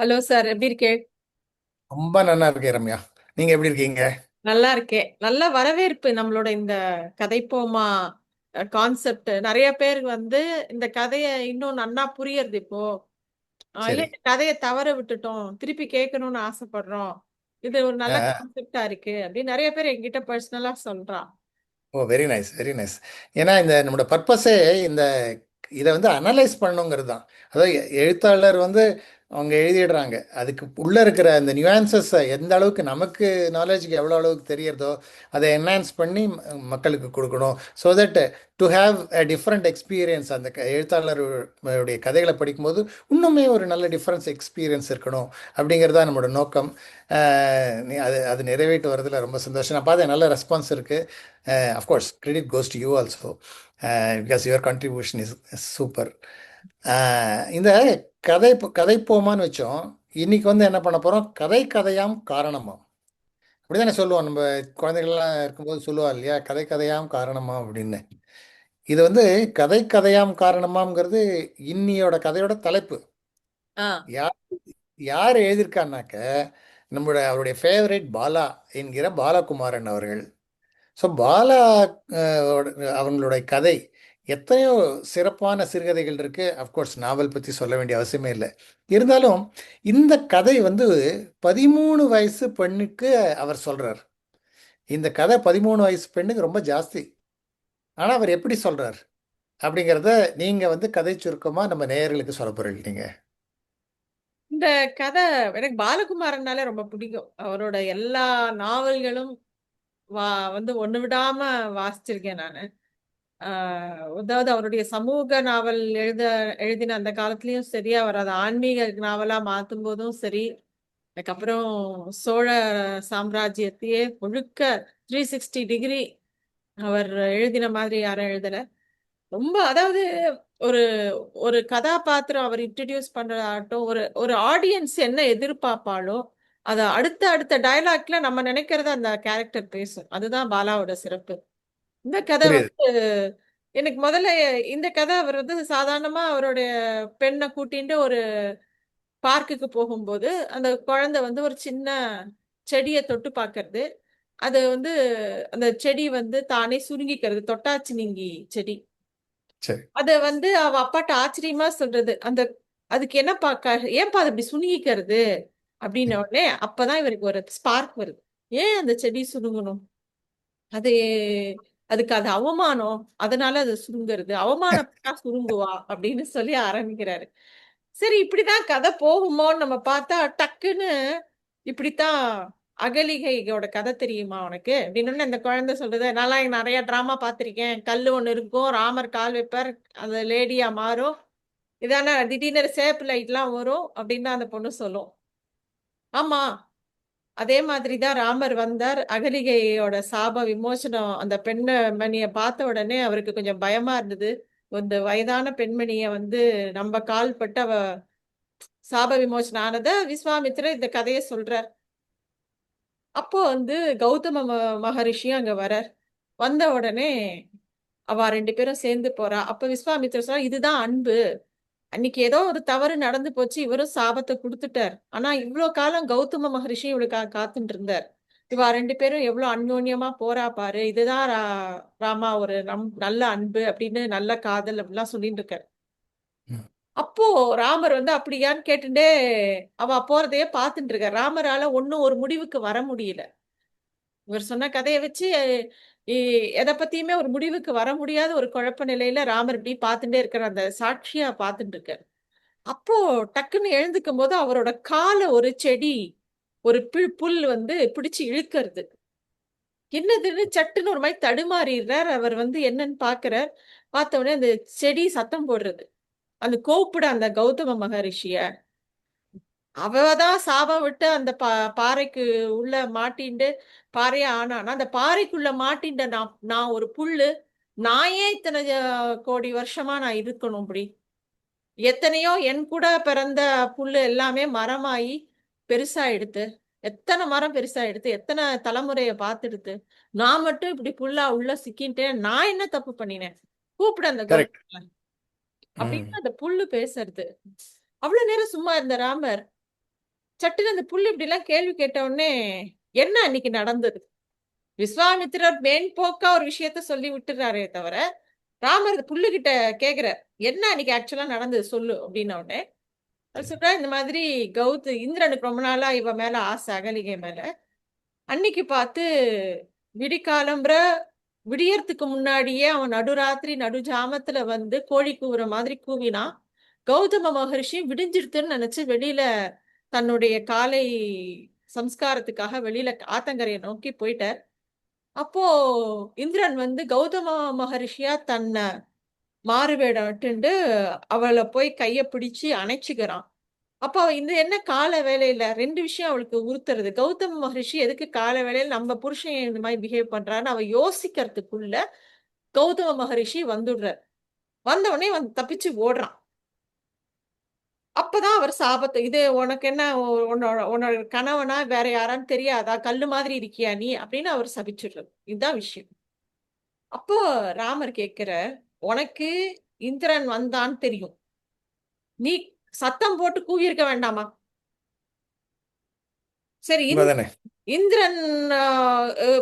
Hello sir, எப்படி இருக்கே? ரொம்ப நல்லா இருக்கேன் ரம்யா. நீங்க எப்படி இருக்கீங்க? நல்லா இருக்கேன். நல்ல வரவேற்பு நம்மளோட இந்த கதைப்போமா கான்செப்ட். நிறைய பேர் வந்து இந்த கதைய இன்னும் நன்னா புரியறது இப்போ. இல்ல சரி. இந்த கதைய தவற விட்டுட்டோம். திருப்பி கேட்கணும்னு ஆசைப்படுறோம். இது ஒரு நல்ல அஹ், கான்செப்டா இருக்கு அப்படின்னு நிறைய பேர் என்கிட்ட பர்சனலா சொல்றா. ஓ, வெரி நைஸ், வெரி நைஸ். ஏன்னா இந்த நம்மளோட பர்பஸே இந்த இதை வந்து அனலைஸ் பண்ணுங்கிறது தான். அதாவது எழுத்தாளர் வந்து அவங்க எழுதிடுறாங்க, அதுக்கு உள்ளே இருக்கிற அந்த நியூஆன்சஸை எந்த அளவுக்கு நமக்கு நாலேஜுக்கு எவ்வளோ அளவுக்கு தெரியறதோ அதை என்ஹான்ஸ் பண்ணி மக்களுக்கு கொடுக்கணும். So that to have a different experience அந்த எழுத்தாளருடைய கதைகளை படிக்கும்போது இன்னுமே ஒரு நல்ல டிஃப்ரென்ஸ் எக்ஸ்பீரியன்ஸ் இருக்கணும். அப்படிங்கிறது தான் நம்மளோட நோக்கம். அது அது நிறைவேற்று வரதுல ரொம்ப சந்தோஷம். நான் பார்த்தேன், நல்ல ரெஸ்பான்ஸ் இருக்குது. Of course credit goes to you also, because your contribution is super. இந்த கதைப்போமான்னு வச்சோம். இன்னைக்கு வந்து என்ன பண்ண போகிறோம், கதை கதையாம் காரணமாம். அப்படி தானே சொல்லுவோம் நம்ம, குழந்தைகள்லாம் இருக்கும்போது சொல்லுவா இல்லையா, கதை கதையாம் காரணமா அப்படின்னு. இது வந்து கதை கதையாம் காரணமாங்கிறது இன்னியோட கதையோட தலைப்பு. ஆ. யார் யார் எழுதியிருக்கான்னாக்க, நம்மளுடைய அவருடைய ஃபேவரட் பாலா என்கிற பாலகுமாரன் அவர்கள். ஸோ பாலா அவங்களுடைய கதை எத்தனையோ சிறப்பான சிறுகதைகள் இருக்கு. அஃப்கோர்ஸ் நாவல் பற்றி சொல்ல வேண்டிய அவசியமே இல்லை. இருந்தாலும் இந்த கதை வந்து 13 வயசு பெண்ணுக்கு அவர் சொல்றார். இந்த கதை 13 வயசு பெண்ணுக்கு ரொம்ப ஜாஸ்தி. ஆனால் அவர் எப்படி சொல்றார் அப்படிங்கிறத நீங்க வந்து கதை சுருக்கமாக நம்ம நேயர்களுக்கு சொல்ல போறீங்க நீங்க. இந்த கதை எனக்கு பாலகுமாரன்னாலே ரொம்ப பிடிக்கும். அவரோட எல்லா நாவல்களும் வா வந்து ஒண்ணு விடாம வாசிச்சிருக்கேன் நானு. அதாவது அவருடைய சமூக நாவல் எழுதின அந்த காலத்திலயும் சரி, அவர் அத ஆன்மீக நாவலா மாத்தும்போதும் சரி, அதுக்கப்புறம் சோழ சாம்ராஜ்யத்தையே முழுக்க 360 டிகிரி அவர் எழுதின மாதிரி யாரும் எழுதல. ரொம்ப அதாவது ஒரு ஒரு கதாபாத்திரம் அவர் இன்ட்ரடியூஸ் பண்றதாகட்டும், ஒரு ஒரு ஆடியன்ஸ் என்ன எதிர்பார்ப்பாளோ, அத அடுத்த அடுத்த டயலாக்ல நம்ம நினைக்கிறத அந்த கேரக்டர் பேசும். அதுதான் பாலாவோட சிறப்பு. இந்த கதை புரியுது. வந்து எனக்கு முதல்ல இந்த கதை அவர் வந்து சாதாரணமா அவருடைய பெண்ணை கூட்டிட்டு ஒரு பார்க்குக்கு போகும்போது அந்த குழந்தை வந்து ஒரு சின்ன செடியை தொட்டு பார்க்கறது. அது வந்து அந்த செடி வந்து தானே சுருங்கிக்கிறது. தொட்டாச்சினிங்கி செடி. சரி. அத வந்து அவ அப்பாட்ட ஆச்சரியமா சொல்றது. அதுக்கு என்னப்பா ஏன்பா அது இப்படி சுருங்கிக்கிறது? அப்படின்ன உடனே அப்பதான் இவருக்கு ஒரு ஸ்பார்க் வருது. ஏன் அந்த செடி சுருங்கணும்? அது அதுக்கு அது அவமானம். அதனால அது சுருங்குறது. அவமானப்பட்டா சுருங்குவா அப்படின்னு சொல்லி ஆரம்பிக்கிறாரு. சரி இப்படிதான் கதை போகுமோன்னு நம்ம பார்த்தா, டக்குன்னு இப்படித்தான் அகலிகையோட கதை தெரியுமா உனக்கு? அப்படின்னு அந்த குழந்தை சொல்லுது. நான்லாம் நெறைய டிராமா பார்த்திருக்கேன். கல்லு ஒண்ணு இருக்கும். ராமர் கால் வைப்பார். அது லேடியா மாறும். இதான திடீர்னு சேப்பு லைட்லாம் வரும் அப்படின்னு அந்த பொண்ணு சொல்லும். ஆமா. அதே மாதிரி தான் ராமர் வந்தார். அகலிகையோட சாப விமோசனம் அந்த பெண்மணிய பார்த்த உடனே அவருக்கு கொஞ்சம் பயமா இருந்தது. இந்த வயதான பெண்மணிய வந்து நம்ம கால் பட்டு அவ சாப விமோசனம் ஆனத விஸ்வாமித்திரர் இந்த கதைய சொல்றார். அப்போ வந்து கௌதம மகரிஷியும் அங்க வரார். வந்த உடனே அவ 2 பேரும் சேர்ந்து போறா. அப்ப விஸ்வாமித்திரர் சொல்றார், "இதுதான் அன்பு. அன்னைக்கு ஏதோ ஒரு தவறு நடந்து போச்சு. இவரும் சாபத்த குடுத்துட்டார். ஆனா இவ்ளோ காலம் கௌதம மகரிஷி இவளுக்காக காத்துட்டு இருந்தார். இவ 2 பேரும் எவ்ளோ அந்யோன்யமா போறா பாரு. இதுதான் ராமா ஒரு நல்ல அன்பு அப்படின்னு நல்ல காதல் அப்படிலாம் சொல்லிட்டு இருக்காரு." ம். அப்போ ராமர் வந்து அப்படியான்னு கேட்டுட்டே அவ போறதையே பார்த்துட்டு இருக்கார். ராமரால ஒண்ணும் ஒரு முடிவுக்கு வர முடியல. இவர் சொன்ன கதைய வச்சு எ எத பத்தியுமே ஒரு முடிவுக்கு வர முடியாத ஒரு குழப்ப நிலையில ராமர் இப்படி பார்த்துட்டே இருக்கிற அந்த சாட்சியா பார்த்துட்டு இருக்காரு. அப்போ டக்குன்னு எழுந்துக்கும்போது அவரோட கால ஒரு செடி, ஒரு புல் வந்து பிடிச்சு இழுக்கறது. என்னதுன்னு சட்டுன்னு ஒரு மாரி தடுமாறிர்றார். அவர் வந்து என்னன்னு பார்க்கிறார். பார்த்த உடனே அந்த செடி சத்தம் போடுறது. அந்த கூப்பிட அந்த கௌதம மகரிஷிய. அவ தான் சாபம் விட்டு அந்த பாறைக்கு உள்ள மாட்டிண்டு பாறையா ஆனானா, அந்த பாறைக்குள்ள மாட்டின்ட நான் நான் ஒரு புல்லு. நான் ஏன் இத்தன கோடி வருஷமா நான் இருக்கணும் இப்படி? எத்தனையோ என் கூட பிறந்த புல்லு எல்லாமே மரமாயி பெருசாயிடுத்து. எத்தன மரம் பெருசாயிடுத்து. எத்தன தலைமுறைய பார்த்துடுத்து. நான் மட்டும் இப்படி புல்லா உள்ள சிக்கின்ட்டேன். நான் என்ன தப்பு பண்ணினேன்? கூப்பிடு அந்த கரெக்ட். அப்படின்னு அந்த புல்லு பேசுறது. அவ்வளவு நேரம் சும்மா இருந்த ராமர், சட்டுன்னு அந்த புல்லு இப்படி எல்லாம் கேள்வி கேட்ட உடனே என்ன அன்னைக்கு நடந்தது? விஸ்வாமித்திரர் மேன்போக்கா ஒரு விஷயத்த சொல்லி விட்டுறாரே தவிர, ராமர் அந்த புல்லு கிட்ட கேக்குறார், என்ன அன்னைக்கு ஆக்சுவலா நடந்தது சொல்லு அப்படின்ன உடனே அவர் சொல்றா, இந்த மாதிரி இந்திரனுக்கு ரொம்ப நாளா இவ மேல ஆசை, அகலிகை மேல. அன்னைக்கு பார்த்து விடிக்காலம்புற விடியறதுக்கு முன்னாடியே அவன் நடுராத்திரி நடுஜாமத்துல வந்து கோழி கூவுற மாதிரி கூவினான். கௌதம மகரிஷி விடிஞ்சிருத்துன்னு நினைச்சு வெளியில தன்னுடைய காலை சம்ஸ்காரத்துக்காக வெளியில ஆத்தங்கரையை நோக்கி போயிட்டார். அப்போ இந்திரன் வந்து கௌதம மகரிஷியா தன்னை மாறுவேடம் விட்டுண்டு அவளை போய் கைய பிடிச்சு அணைச்சுக்கிறான். அப்ப அவ இந்த என்ன கால வேலையில ரெண்டு விஷயம் அவளுக்கு உறுத்துறது. கௌதம மகரிஷி எதுக்கு கால வேலையில நம்ம புருஷன் இந்த மாதிரி பிஹேவ் பண்றான்னு அவ யோசிக்கிறதுக்குள்ள கௌதம மகரிஷி வந்துடுறார். வந்த உடனே வந்து தப்பிச்சு ஓடுறான். அப்பதான் அவர் சாபத்தை, இது உனக்கு என்ன, உன்னோட கணவனா வேற யாரான்னு தெரியாதா, கல்லு மாதிரி இருக்கியா நீ அப்படின்னு அவர் சபிச்சிடுறது. இதுதான் விஷயம். அப்போ ராமர் கேட்கிற, உனக்கு இந்திரன் வந்தான்னு தெரியும், நீ சத்தம் போட்டு கூவியிருக்க வேண்டாமா? சரி, உண்மைதானே? இந்திரன்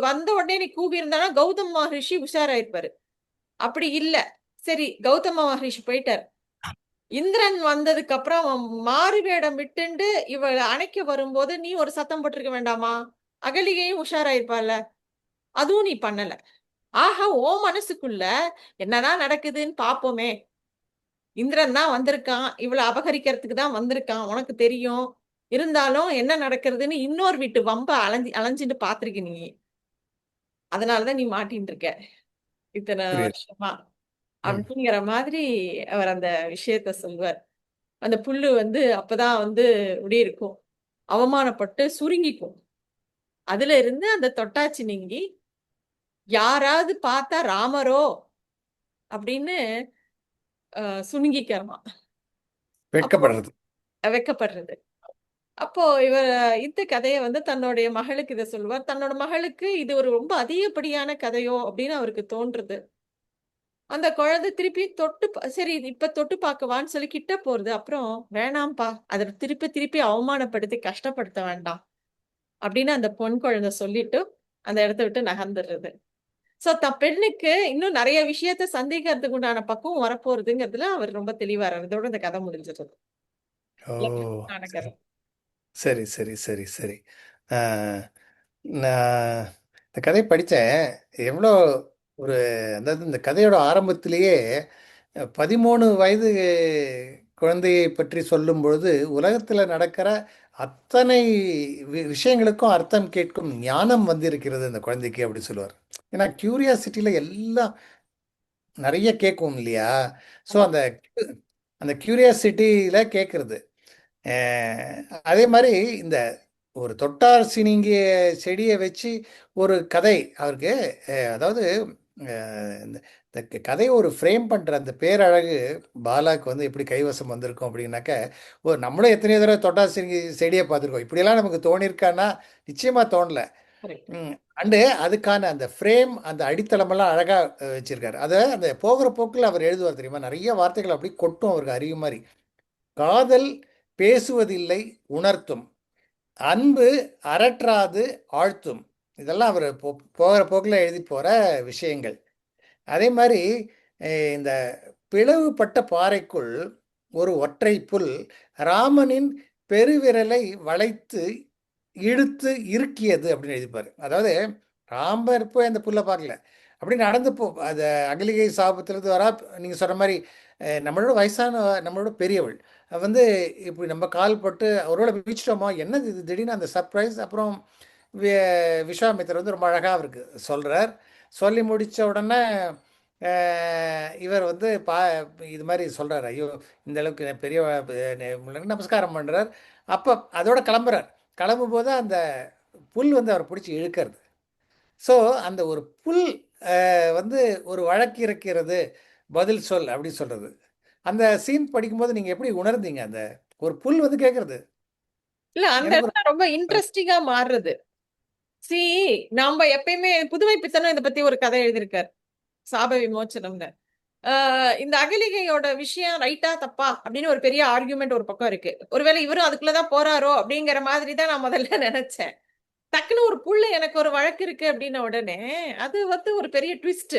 வந்த உடனே நீ கூவி இருந்தானா கௌதம் மகரிஷி உஷாராயிருப்பாரு. அப்படி இல்ல. சரி, கௌதம மகரிஷி போயிட்டார். இந்திரன் வந்ததுக்கு அப்புறம் அவன் மாறு வேடம் விட்டுண்டு இவளை அணைக்க வரும்போது நீ ஒரு சத்தம் போட்டிருக்க வேண்டாமா? அகலிகையும் உஷாராயிருப்பால. அதுவும் நீ பண்ணல. ஆஹா, ஓ மனசுக்குள்ள என்னதான் நடக்குதுன்னு பாப்போமே. இந்திரன் தான் வந்திருக்கான், இவளை அபகரிக்கிறதுக்கு தான் வந்திருக்கான், உனக்கு தெரியும். இருந்தாலும் என்ன நடக்கிறதுன்னு இன்னொரு வீட்டு வம்ப அலைஞ்சிட்டு பாத்திருக்க நீ. அதனாலதான் நீ மாட்டின்னு இருக்க இத்தனை புரியுது. வருஷமா ம். அப்படிங்கிற மாதிரி அவர் அந்த விஷயத்த சொல்வார். அந்த புல்லு வந்து அப்பதான் வந்து இப்படி இருக்கும், அவமானப்பட்டு சுருங்கிக்கும். அதுல இருந்து அந்த தொட்டாச்சி நீங்கி யாராவது பார்த்தா ராமரோ அப்படின்னு சுணுங்கிக்கிறமா. அப்போ வெட்கப்படுறது. வெக்கப்படுறது. அப்போ இவர் இந்த கதையை வந்து தன்னுடைய மகளுக்கு இதை சொல்வார். தன்னோட மகளுக்கு இது ஒரு ரொம்ப அதிகப்படியான கதையோ அப்படின்னு அவருக்கு தோன்றுது. அந்த குழந்தை திருப்பி சரி இது இப்ப தொட்டு பார்க்கவான்னு சொல்லி கிட்ட போறது. அப்புறம் வேணாம்ப்பா, அதை திருப்பி திருப்பி அவமானப்படுத்தி கஷ்டப்படுத்த வேண்டாம் அப்படின்னு அந்த பொன் குழந்தை சொல்லிட்டு அந்த இடத்த விட்டு நகர்ந்துடுறது. சோ பெண்ணுக்கு இன்னும் நிறைய விஷயத்த சந்தேகத்துக்கு உண்டான பக்குவம் வரப்போறதுங்கிறதுல அவர் ரொம்ப தெளிவாரு. இதோட இந்த கதை முடிஞ்சிருது. ஓ, ஆன சரி கதை. சரி சரி சரி சரி. ஆஹ், நான் இந்த கதை படித்தேன். எவ்வளோ ஒரு, அதாவது இந்த கதையோட ஆரம்பத்திலேயே 13 வயது குழந்தையை பற்றி சொல்லும் பொழுது உலகத்தில் நடக்கிற அத்தனை விஷயங்களுக்கும் அர்த்தம் கேட்கும் ஞானம் வந்திருக்கிறது அந்த குழந்தைக்கு அப்படி சொல்லுவார். ஏன்னா கியூரியாசிட்டியில் எல்லாம் நிறைய கேட்கும் இல்லையா? ஸோ ஆமா. அந்த அந்த கியூரியாசிட்டியில் கேட்குறது. அதே மாதிரி இந்த ஒரு தொட்டார் சினிங்கிய செடியை வச்சு ஒரு கதை அவருக்கு, அதாவது இந்த இந்த கதையை ஒரு ஃப்ரேம் பண்ணுற அந்த பேரழகு பாலாக்கு வந்து எப்படி கைவசம் வந்திருக்கும் அப்படின்னாக்க, ஓ நம்மளும் எத்தனையோ தடவை தொட்டார் சினிங்கி செடியை பார்த்துருக்கோம், இப்படியெல்லாம் நமக்கு தோணியிருக்கான்னா நிச்சயமாக தோணல. கரெக்ட். அண்டு அதுக்கான அந்த ஃப்ரேம், அந்த அடித்தளமெல்லாம் அழகாக வச்சுருக்காரு. அதை அந்த போகிற போக்கில் அவர் எழுதுவார் தெரியுமா, நிறைய வார்த்தைகள் அப்படி கொட்டும் அவருக்கு அறிவு மாதிரி. காதல் பேசுவதில்லை, உணர்த்தும். அன்பு அரற்றாது ஆழ்த்தும். இதெல்லாம் அவர் போகிற போக்கில் எழுதி போகிற விஷயங்கள். அதே மாதிரி இந்த பிளவுபட்ட பாறைக்குள் ஒரு ஒற்றை புல் ராமனின் பெருவிரலை வளைத்து இழுத்து இறுக்கியது அப்படின்னு எழுதிப்பார். அதாவது ராமர் போய் அந்த புல்லை பார்க்கல, அப்படி நடந்து அது அகலிகை சாபத்திலிருந்து வரா. நீங்கள் சொன்ன மாதிரி நம்மளோட வயசான, நம்மளோட பெரியவள் வந்து இப்படி நம்ம கால் பட்டு அவரோட மிதிச்சிட்டோமா, என்னது இது திடீர்னு அந்த சர்ப்ரைஸ். அப்புறம் விஸ்வாமித்திரர் வந்து ரொம்ப அழகாக அவருக்கு சொல்கிறார். சொல்லி முடித்த உடனே இவர் வந்து இது மாதிரி சொல்கிறார், ஐயோ இந்த அளவுக்கு பெரிய நமஸ்காரம் பண்ணுறார். அப்போ அதோட கிளம்புறார். கிளம்பும்போது அந்த புல் வந்து அவரை பிடிச்சி இழுக்கிறது. ஸோ அந்த ஒரு புல் வந்து ஒரு வழக்கு இருக்கிறது, பதில் சொல் அப்படின்னு சொல்கிறது. அந்த சீன் படிக்கும்போது நீங்கள் எப்படி உணர்ந்தீங்க? அந்த ஒரு புல் வந்து கேட்குறது இல்ல, அந்த எனக்கு ஒரு இடத்துல ரொம்ப இன்ட்ரெஸ்டிங்கா மாறுறது. சி, நாம எப்பயுமே புதுமை பித்தனும் இதை பத்தி ஒரு கதை எழுதியிருக்காரு, சாப விமோச்சனம்னு. இந்த அகலிகையோட விஷயம் ரைட்டா தப்பா அப்படின்னு ஒரு பெரிய ஆர்கியூமெண்ட் ஒரு பக்கம் இருக்கு. ஒருவேளை இவரும் அதுக்குள்ளதான் போறாரோ அப்படிங்கிற மாதிரி தான் நான் முதல்ல நினைச்சேன். டக்குன்னு ஒரு புள்ள எனக்கு ஒரு வழக்கு இருக்கு அப்படின்ன உடனே அது வந்து ஒரு பெரிய ட்விஸ்ட்.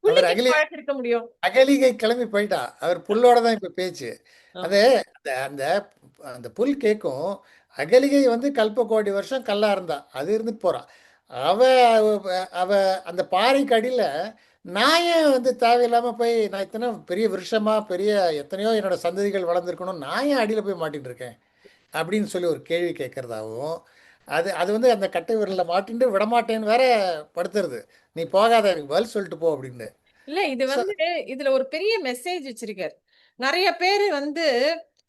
அவர் புள்ளைக்கு என்ன வழக்கு இருக்க முடியும்? அகலிகை கிளம்பி போயிட்டா. அவர் புல்லோட தான் இப்ப பேச்சு. ஆமா. அது அந்த அந்த அந்த புல் கேட்கும். அகலிகை வந்து கல்ப கோடி வருஷம் கல்லா இருந்தா, அது இருந்துட்டு போறா. அவ அவ அந்த பாறைக்கு அடியில நான் ஏன் வந்து தேவையில்லாம போய், நான் இத்தனை பெரிய விருஷமா பெரிய எத்தனையோ என்னோட சந்ததிகள் வளர்ந்துருக்கணும், நான் ஏன் அடியில போய் மாட்டிட்டு இருக்கேன் அப்படின்னு சொல்லி ஒரு கேள்வி கேட்கறதாவும், அது அது வந்து அந்த கட்டை விரல்ல மாட்டிட்டு விடமாட்டேன்னு வேற படுத்துறது. நீ போகாத, எனக்கு பதில் சொல்லிட்டு போ அப்படின்னு. இல்ல இது ஸோ வந்து இதுல ஒரு பெரிய மெசேஜ் வச்சிருக்காரு. நிறைய பேரு வந்து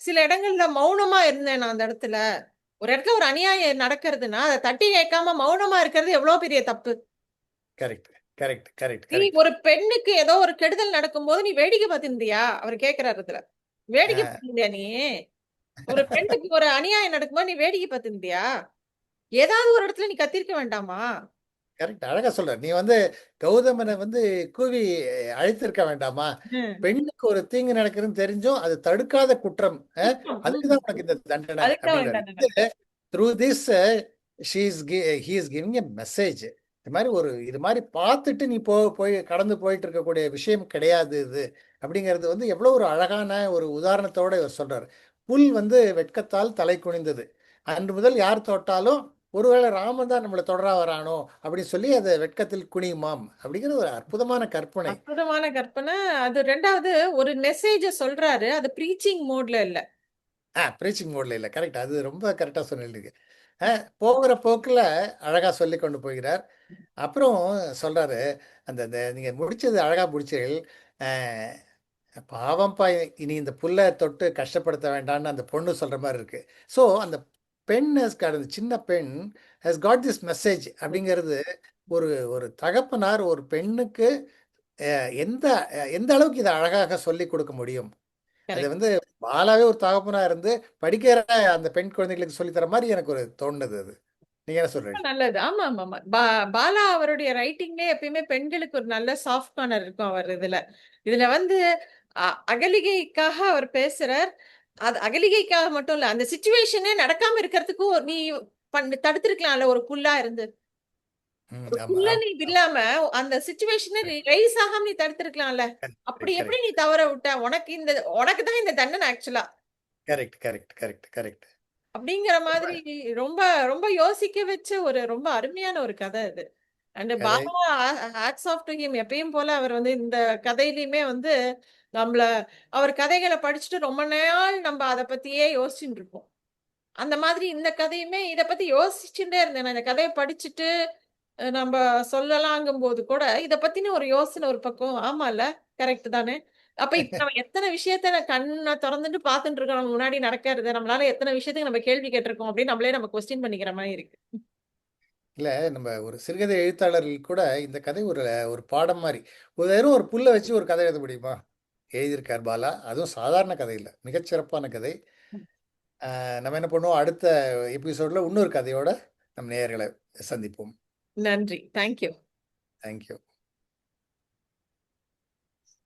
சில இடங்கள்ல மௌனமா இருந்தேன் நான் அந்த இடத்துல. ஒரு இடத்துல ஒரு அநியாயம் நடக்கிறதுன்னா அதை தட்டி கேட்காம மௌனமா இருக்கிறது எவ்வளவு பெரிய தப்பு. கரெக்ட், கரெக்ட், கரெக்ட், நீ கரெக்ட். ஒரு பெண்ணுக்கு ஏதோ ஒரு கெடுதல் நடக்கும்போது நீ வேடிக்கை பார்த்திருந்தியா? அவர் கேட்கிறாரு இதுல. வேடிக்கை பார்த்திருந்தியா நீ? ஒரு பெண்ணுக்கு ஒரு அநியாயம் நடக்கும்போது நீ வேடிக்கை பார்த்திருந்தியா? ஏதாவது ஒரு இடத்துல நீ கத்திருக்க வேண்டாமா? கரெக்ட். அழகா சொல்றார். நீ வந்து கௌதமனை வந்து கூவி அழைத்திருக்க வேண்டாமா? ம். பெண்ணுக்கு ஒரு தீங்கு நடக்குதுன்னு தெரிஞ்சும் அது தடுக்காத குற்றம். குற்றம். அதுக்குதான் உனக்கு இந்த தண்டனை அதுக்கு தான் அப்படின்றாரு. வேண்டாம். Through this he is giving a message. இது மாதிரி இது மாதிரி பார்த்துட்டு நீ போய் கடந்து போயிட்டு இருக்கக்கூடிய விஷயம் கிடையாது இது அப்படிங்கிறது வந்து எவ்வளவு ஒரு அழகான ஒரு உதாரணத்தோட இவர் சொல்றாரு. புல் வந்து வெட்கத்தால் தலை குனிந்தது. அன்று முதல் யார் தொட்டாலும் ஒருவேளை ராமன் தான் நம்மளை தொடரா வரானோ அப்படின்னு சொல்லி அது வெட்கத்தில் குனியுமாம் அப்படிங்கிற ஒரு அற்புதமான கற்பனை. அற்புதமான கற்பனை. அது 2வது ஒரு மெசேஜ சொல்றாரு. அது ப்ரீச்சிங் மோட்ல இல்ல. ப்ரீச்சிங் மோட்ல இல்லை. கரெக்ட். அது ரொம்ப கரெக்டாக சொன்னீங்க. போகிற போக்கில் அழகாக சொல்லி கொண்டு போகிறார். அப்புறம் சொல்றாரு, அந்த அந்த நீங்கள் முடிச்சது அழகாக முடிச்சீர்கள். அஹ், பாவம்ப்பா, இனி இந்த புல்லை தொட்டு கஷ்டப்படுத்த வேண்டாம்னு அந்த பொண்ணு சொல்ற மாதிரி இருக்கு. ஸோ அந்த பெண் அந்த சின்ன பெண் ஹஸ் காட் திஸ் மெசேஜ் அப்படிங்கிறது ஒரு ஒரு தகப்பனார் ஒரு பெண்ணுக்கு எந்த எந்த அளவுக்கு இதை அழகாக சொல்லி கொடுக்க முடியும். அது கரெக்ட். வந்து பாலாவே ஒரு தகப்பனா இருந்து படிக்கிற அந்த பெண் குழந்தைகளுக்கு சொல்லித்தர மாதிரி எனக்கு ஒரு தோணுது அது. நீங்க என்ன சொல்றீங்க? நல்லது. ஆமா, ஆமா, ஆமா. பாலா அவருடைய ரைட்டிங்லயே எப்பயுமே பெண்களுக்கு ஒரு நல்ல சாஃப்ட் கார்னர் இருக்கும் அவர் இதுல. இதுல வந்து அகலிகைக்காக அவர் பேசுறார். அது அகலிகைக்காக மட்டும் இல்ல. அந்த சிச்சுவேஷனே நடக்காம இருக்கிறதுக்கும் நீ தடுத்திருக்கலாம்ல ஒரு புல்லா இருந்து. ஒரு ஆமா, புல்ல ஆமா. நீ இல்லாம அந்த சிச்சுவேஷனை ரைஸ் ஆகாம நீ தடுத்திருக்கலாம்ல. அப்படி கரெக்ட், எப்படி கரெக்ட், நீ தவற விட்ட? உனக்கு தான் இந்த தண்டனை ஆக்சுவலா. Correct, correct, correct, correct. அப்படிங்கிற மாதிரி ரொம்ப ரொம்ப யோசிக்க வச்ச ஒரு ரொம்ப அருமையான ஒரு கதை இது. அண்ட் கதை. Bala hats off to him. எப்பயும் போல அவர் வந்து இந்த கதையிலயுமே வந்து நம்மள அவர் கதைகளை படிச்சுட்டு ரொம்ப நாள் நம்ம அதை பத்தியே யோசிச்சுட்டு இருப்போம். அந்த மாதிரி இந்த கதையுமே இத பத்தி யோசிச்சுட்டே இருந்தேன். நான் இந்த கதையை படிச்சுட்டு நம்ம சொல்லலாங்கும் போது கூட இத பத்தின ஒரு யோசனை ஒரு பக்கம். ஆமால, கரெக்ட் தானே. அப்ப இப்ப நம்ம எத்தனை விஷயத்த கண்ண திறந்துட்டு பார்த்துட்டு இருக்கோம். நம்ம முன்னாடி நடக்கிறது. நம்மளால எத்தனை விஷயத்துக்கு நம்ம கேள்வி கேட்டிருக்கோம் அப்படின்னு நம்மளே நம்ம கொஸ்டின் பண்ணிக்கிற மாதிரி இருக்கு. இல்ல, நம்ம ஒரு சிறுகதை எழுத்தாளர்கள் கூட இந்த கதை ஒரு ஒரு பாடம் மாதிரி. வெறும் ஒரு புல்லை வச்சு ஒரு கதை எழுத முடியுமா? எழுதியிருக்கார் பாலா. அதுவும் சாதாரண கதை இல்லை, மிகச்சிறப்பான கதை. நம்ம என்ன பண்ணுவோம், அடுத்த எபிசோட்ல இன்னொரு கதையோட நம்ம நேயர்களை சந்திப்போம். நன்றி. தேங்க்யூ. தேங்க்யூ.